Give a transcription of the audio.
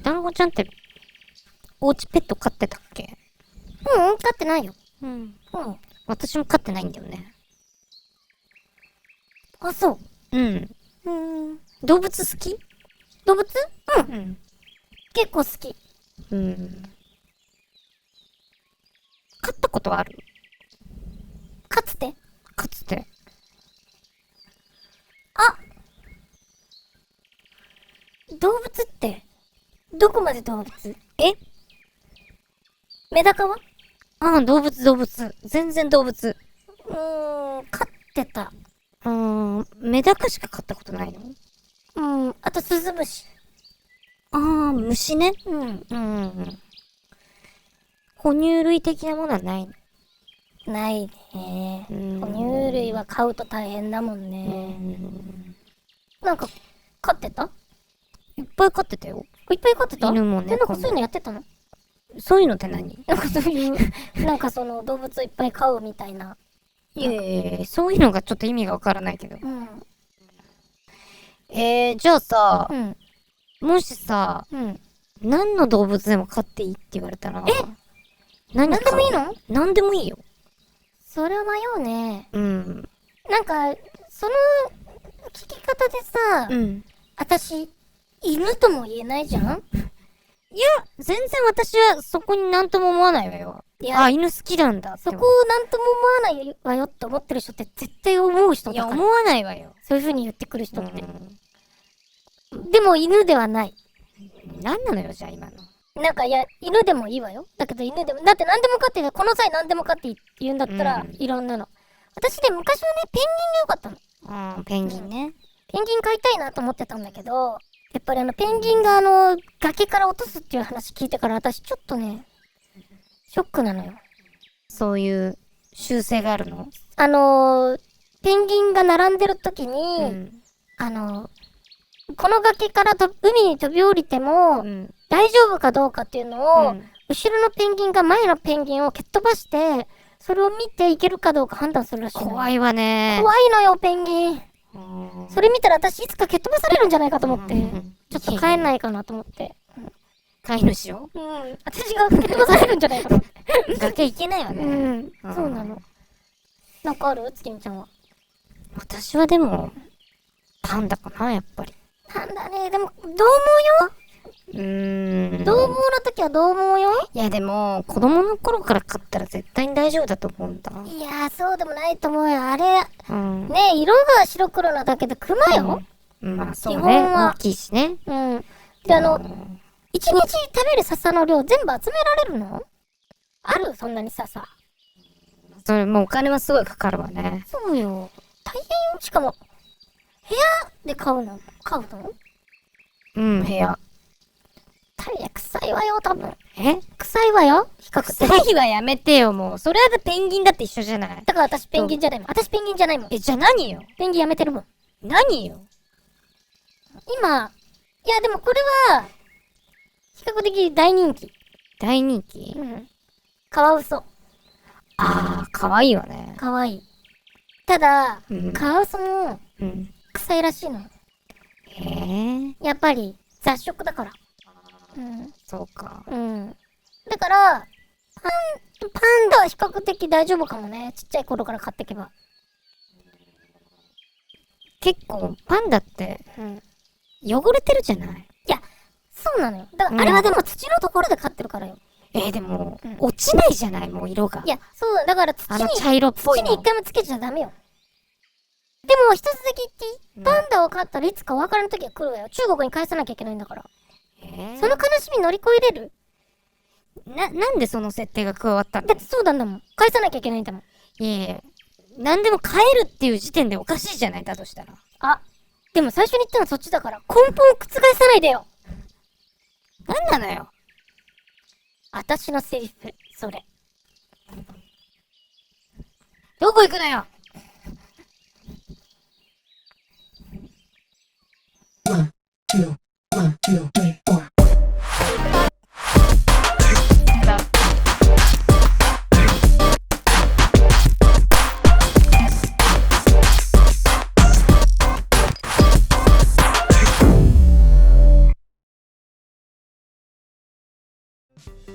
団子ちゃんって、おうちペット飼ってたっけ？飼ってないよ。うん。うん。私も飼ってないんだよね。あ、そうん。う。動物好き？動物？ん。結構好き。うん。飼ったことある？かつて？かつて。あ、動物って、どこまで動物？メダカは？ああ、動物。全然動物。飼ってた。メダカしか飼ったことないの？あとスズムシ。ああ、虫ね。哺乳類的なものはないの？ないね。哺乳類は飼うと大変だもんね。なんか、飼ってた？いっぱい飼ってたよ。いっぱい飼ってた？犬も猫もなんかそういうのやってたの？そういうのって何？なんかそういう、なんかその動物をいっぱい飼うみたいな。いやいやいや、そういうのがちょっと意味がわからないけど。じゃあさ、もしさ、何の動物でも飼っていいって言われたら、何なんでもいいの？何でもいいよ。それは迷うね。うん。なんか、その聞き方でさ、私、犬とも言えないじゃん？いや、全然私はそこになんとも思わないわよ。いや、あ、犬好きなんだってそこをなんとも思わないわよって思ってる人って絶対思う人いや、だから。思わないわよ。そういう風に言ってくる人って。でも犬ではない。何なのよ、じゃあ今の。なんか、いや、犬でもいいわよ。だけど犬でも、だって何でも飼っていい。この際何でも飼っていいって言うんだったら、いろんなの。私ね、昔はね、ペンギンが良かったの。ペンギンね。ペンギン飼いたいなと思ってたんだけど、やっぱりペンギンが崖から落とすっていう話聞いてから私ちょっとね、ショックなのよ。そういう習性があるの？ペンギンが並んでる時に、この崖から海に飛び降りても、大丈夫かどうかっていうのを、後ろのペンギンが前のペンギンを蹴っ飛ばして、それを見ていけるかどうか判断するらしいのよ。怖いわね。怖いのよ、ペンギン。それ見たら私いつか蹴っ飛ばされるんじゃないかと思って、ちょっと帰んないかなと思って。飼い主を？私が蹴っ飛ばされるんじゃないかと思って。崖行けないわね。そうなの。なんかある？月見ちゃんは。私はでも、パンダかな、やっぱり。パンダね、でも、どう思うよ。どう思うの時はどう思うよ。いやでも、子供の頃から飼ったら絶対に大丈夫だと思うんだ。いやー、そうでもないと思うよ。あれ、ね、色が白黒なだけでクマよ。まあそうね。基本は大きいしね。で、一日食べる笹の量全部集められるの？ある？そんなに笹。それもうお金はすごいかかるわね。そうよ。大変よ。しかも、部屋で買うの？部屋。タイヤ臭いわよ、多分。臭いわよ、比較的。臭いはやめてよ、もう。それはペンギンだって一緒じゃない。だから私ペンギンじゃないもん。私ペンギンじゃないもん。じゃあ何よ。ペンギンやめてるもん。何よ。今、いやでもこれは、比較的大人気。大人気？カワウソ。かわいいわね。かわいい。ただ、カワウソも、臭いらしいの。やっぱり、雑食だから。そうか。だから、パンダは比較的大丈夫かもね。ちっちゃい頃から飼っていけば。結構、パンダって、汚れてるじゃない？いや、そうなのよ。だから、あれはでも土のところで飼ってるからよ。でも、落ちないじゃない、もう色が。いや、そうだから茶色っぽいの。土に一回もつけちゃダメよ。でも、一つだけ言っていい？パンダを飼ったらいつかお別れの時が来るわよ。中国に返さなきゃいけないんだから。その悲しみ乗り越えれる？なんでその設定が加わったの？だってそうなんだもん。返さなきゃいけないんだもん。いやいや、なんでも帰るっていう時点でおかしいじゃない、だとしたら。でも最初に言ったのはそっちだから、根本を覆さないでよ。なんなのよ。私のセリフ、それ。どこ行くのよ。1, 2, 1, 2, 3, 4. す。